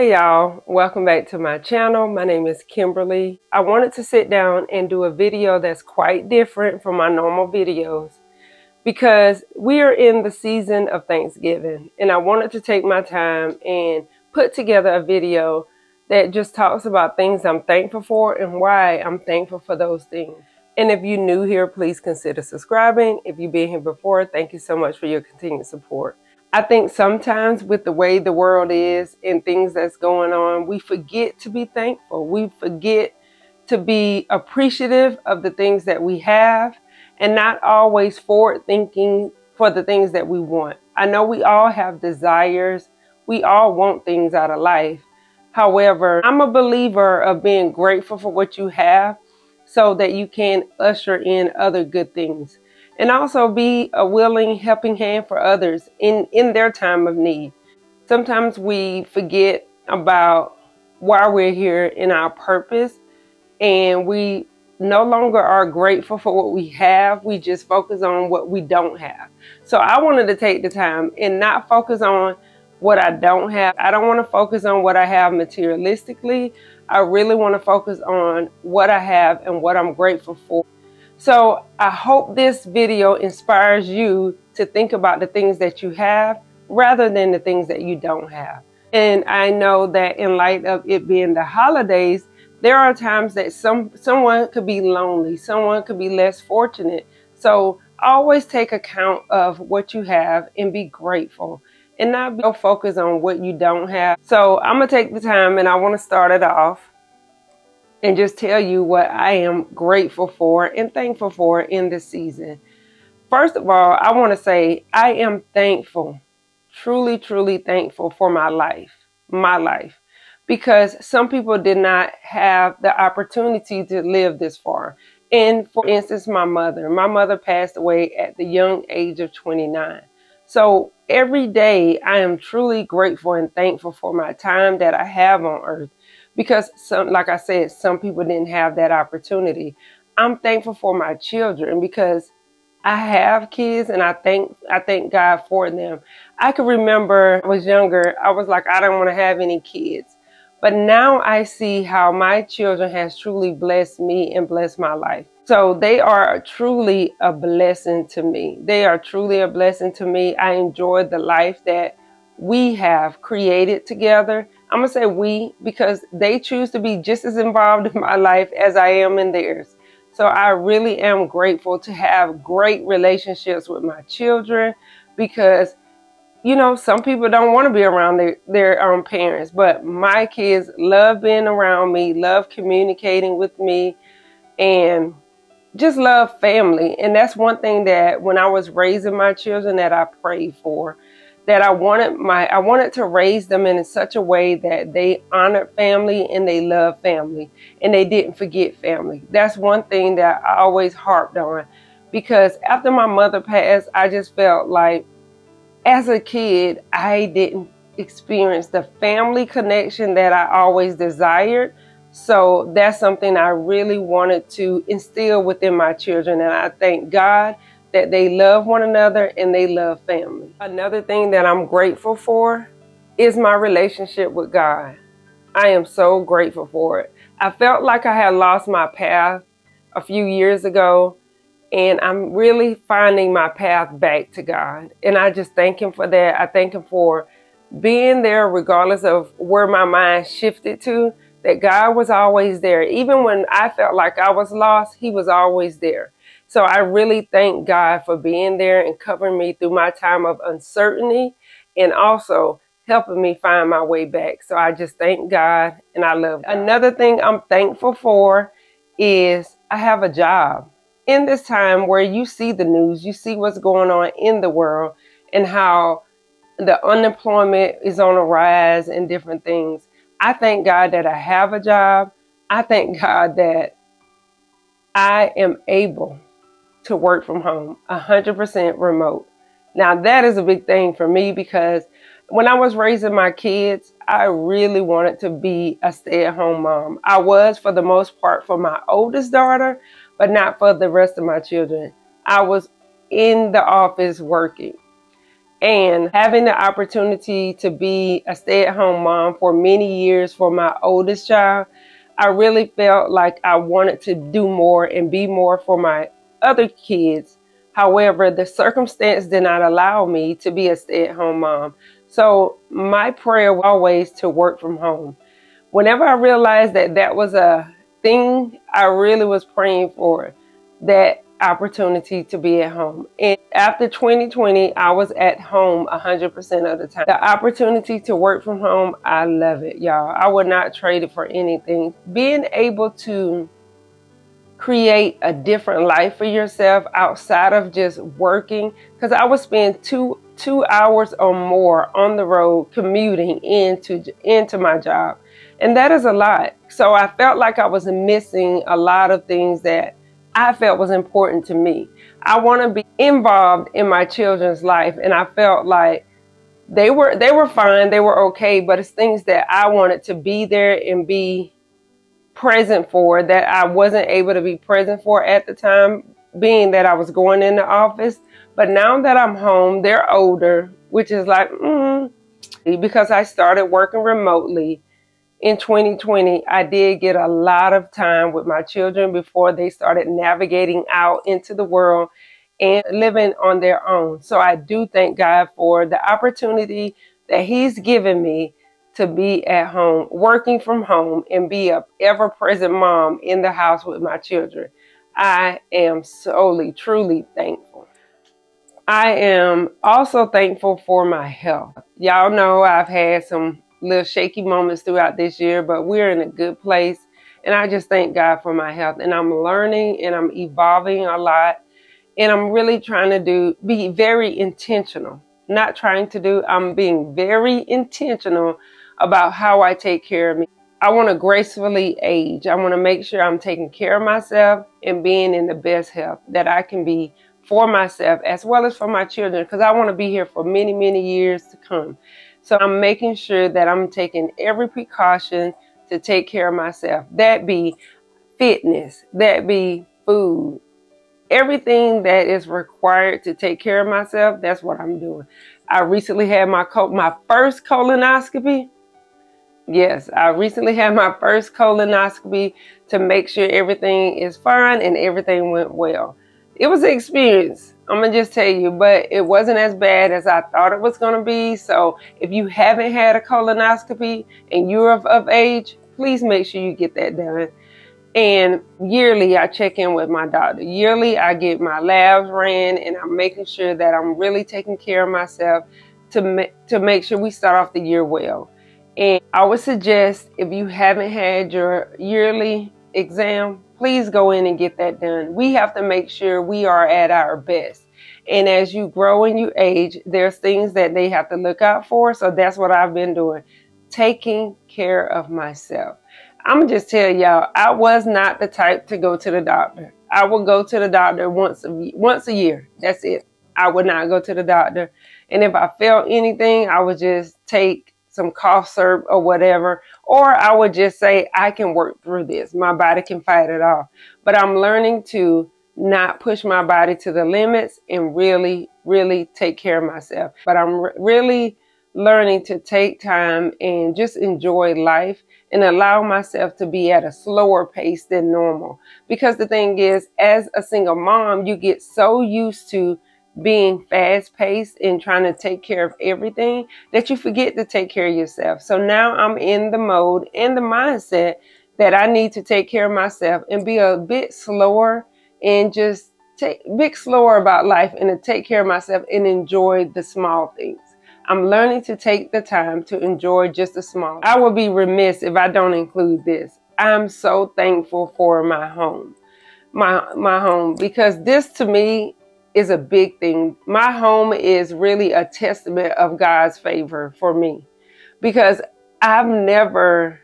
Hey y'all, welcome back to my channel. My name is Kimberly. I wanted to sit down and do a video that's quite different from my normal videos because we are in the season of Thanksgiving, and I wanted to take my time and put together a video that just talks about things I'm thankful for and why I'm thankful for those things. And if you're new here, please consider subscribing. If you've been here before, thank you so much for your continued support. I think sometimes with the way the world is and things that's going on, we forget to be thankful. We forget to be appreciative of the things that we have and not always forward thinking for the things that we want. I know we all have desires. We all want things out of life. However, I'm a believer of being grateful for what you have so that you can usher in other good things. And also be a willing helping hand for others in their time of need. Sometimes we forget about why we're here and our purpose, and we no longer are grateful for what we have. We just focus on what we don't have. So I wanted to take the time and not focus on what I don't have. I don't want to focus on what I have materialistically. I really want to focus on what I have and what I'm grateful for. So I hope this video inspires you to think about the things that you have rather than the things that you don't have. And I know that in light of it being the holidays, there are times that someone could be lonely, someone could be less fortunate. So always take account of what you have and be grateful and not be focused on what you don't have. So I'm going to take the time and I want to start it off and just tell you what I am grateful for and thankful for in this season. First of all, I want to say I am thankful, truly, truly thankful for my life, because some people did not have the opportunity to live this far. And for instance, my mother passed away at the young age of 29. So every day I am truly grateful and thankful for my time that I have on earth. Because like I said, some people didn't have that opportunity. I'm thankful for my children because I have kids and I thank God for them. I can remember when I was younger, I was like, I don't want to have any kids. But now I see how my children has truly blessed me and blessed my life. So they are truly a blessing to me. They are truly a blessing to me. I enjoy the life that we have created together. I'm going to say we because they choose to be just as involved in my life as I am in theirs. So I really am grateful to have great relationships with my children because, you know, some people don't want to be around their parents, but my kids love being around me, love communicating with me, and just love family. And that's one thing that when I was raising my children that I prayed for. That I wanted to raise them in such a way that they honored family and they loved family and they didn't forget family. That's one thing that I always harped on because after my mother passed, I just felt like as a kid, I didn't experience the family connection that I always desired. So that's something I really wanted to instill within my children. And I thank God that they love one another and they love family. Another thing that I'm grateful for is my relationship with God. I am so grateful for it. I felt like I had lost my path a few years ago, and I'm really finding my path back to God. And I just thank Him for that. I thank Him for being there regardless of where my mind shifted to, that God was always there. Even when I felt like I was lost, He was always there. So I really thank God for being there and covering me through my time of uncertainty and also helping me find my way back. So I just thank God and I love God. Another thing I'm thankful for is I have a job. In this time where you see the news, you see what's going on in the world and how the unemployment is on a rise and different things. I thank God that I have a job. I thank God that I am able to work from home, 100% remote. Now that is a big thing for me because when I was raising my kids, I really wanted to be a stay-at-home mom. I was for the most part for my oldest daughter, but not for the rest of my children. I was in the office working. And having the opportunity to be a stay-at-home mom for many years for my oldest child, I really felt like I wanted to do more and be more for my other kids. However, the circumstance did not allow me to be a stay-at-home mom. So my prayer was always to work from home. Whenever I realized that that was a thing, I really was praying for that opportunity to be at home. And after 2020, I was at home 100% of the time. The opportunity to work from home, I love it, y'all. I would not trade it for anything. Being able to create a different life for yourself outside of just working, because I would spend two hours or more on the road commuting into my job, and that is a lot. So I felt like I was missing a lot of things that I felt was important to me. I want to be involved in my children's life, and I felt like they were fine, they were okay, but it's things that I wanted to be there and be present for that I wasn't able to be present for at the time, being that I was going in the office. But now that I'm home, they're older, which is like, because I started working remotely in 2020, I did get a lot of time with my children before they started navigating out into the world and living on their own. So I do thank God for the opportunity that He's given me to be at home, working from home, and be a ever-present mom in the house with my children. I am truly thankful. I am also thankful for my health. Y'all know I've had some little shaky moments throughout this year, but we're in a good place. And I just thank God for my health. And I'm learning and I'm evolving a lot. And I'm really trying to be very intentional. I'm being very intentional about how I take care of me. I want to gracefully age. I want to make sure I'm taking care of myself and being in the best health that I can be for myself as well as for my children, because I want to be here for many, many years to come. So I'm making sure that I'm taking every precaution to take care of myself. That be fitness, that be food, everything that is required to take care of myself. That's what I'm doing. I recently had my first colonoscopy. Yes, I recently had my first colonoscopy to make sure everything is fine and everything went well. It was an experience, I'm going to just tell you, but it wasn't as bad as I thought it was going to be. So if you haven't had a colonoscopy and you're of age, please make sure you get that done. And yearly, I check in with my doctor. Yearly, I get my labs ran, and I'm making sure that I'm really taking care of myself to make sure we start off the year well. And I would suggest, if you haven't had your yearly exam, please go in and get that done. We have to make sure we are at our best. And as you grow and you age, there's things that they have to look out for. So that's what I've been doing, taking care of myself. I'm going to just tell y'all, I was not the type to go to the doctor. I would go to the doctor once a year. That's it. I would not go to the doctor. And if I felt anything, I would just take some cough syrup or whatever, or I would just say, I can work through this. My body can fight it off. But I'm learning to not push my body to the limits and really, really take care of myself. But I'm really learning to take time and just enjoy life and allow myself to be at a slower pace than normal. Because the thing is, as a single mom, you get so used to being fast-paced and trying to take care of everything that you forget to take care of yourself. So now I'm in the mode and the mindset that I need to take care of myself and be a bit slower and just slower about life and to take care of myself and enjoy the small things. I'm learning to take the time to enjoy just the small. I would be remiss if I don't include this. I'm so thankful for my home. My home, because this to me is a big thing. My home is really a testament of God's favor for me, because I never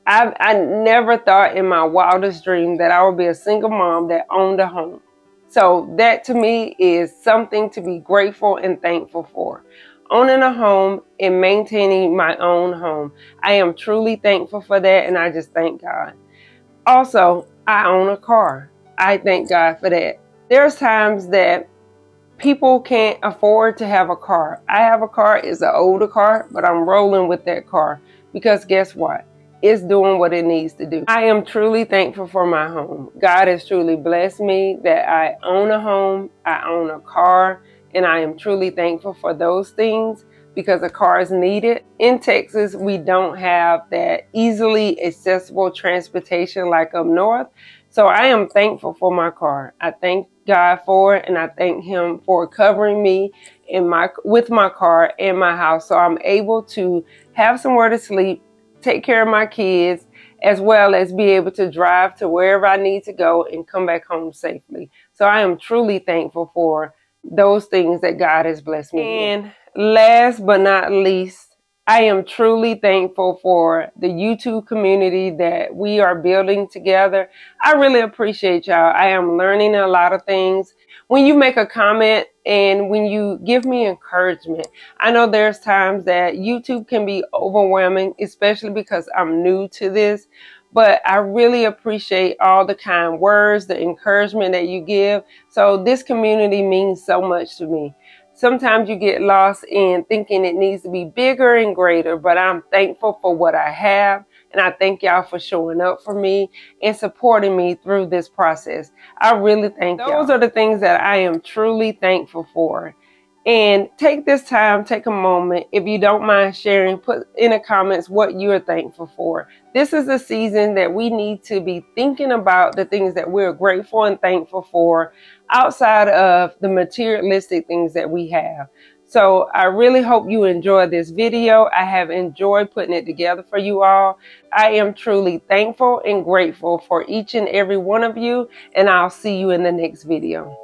thought in my wildest dream that I would be a single mom that owned a home. So that to me is something to be grateful and thankful for. Owning a home and maintaining my own home. I am truly thankful for that, and I just thank God. Also, I own a car. I thank God for that. There's times that People can't afford to have a car. I have a car, it's an older car, but I'm rolling with that car because guess what? It's doing what it needs to do. I am truly thankful for my home. God has truly blessed me that I own a home, I own a car, and I am truly thankful for those things because a car is needed. In Texas, we don't have that easily accessible transportation like up north. So I am thankful for my car. I thank God for it, and I thank Him for covering me with my car and my house, so I'm able to have somewhere to sleep, take care of my kids, as well as be able to drive to wherever I need to go and come back home safely. So I am truly thankful for those things that God has blessed me with. And last but not least, I am truly thankful for the YouTube community that we are building together. I really appreciate y'all. I am learning a lot of things. When you make a comment and when you give me encouragement, I know there's times that YouTube can be overwhelming, especially because I'm new to this. But I really appreciate all the kind words, the encouragement that you give. So this community means so much to me. Sometimes you get lost in thinking it needs to be bigger and greater, but I'm thankful for what I have. And I thank y'all for showing up for me and supporting me through this process. I really thank y'all. Those are the things that I am truly thankful for. And take this time, take a moment. If you don't mind sharing, put in the comments what you're thankful for. This is a season that we need to be thinking about the things that we're grateful and thankful for outside of the materialistic things that we have. So I really hope you enjoyed this video. I have enjoyed putting it together for you all. I am truly thankful and grateful for each and every one of you, and I'll see you in the next video.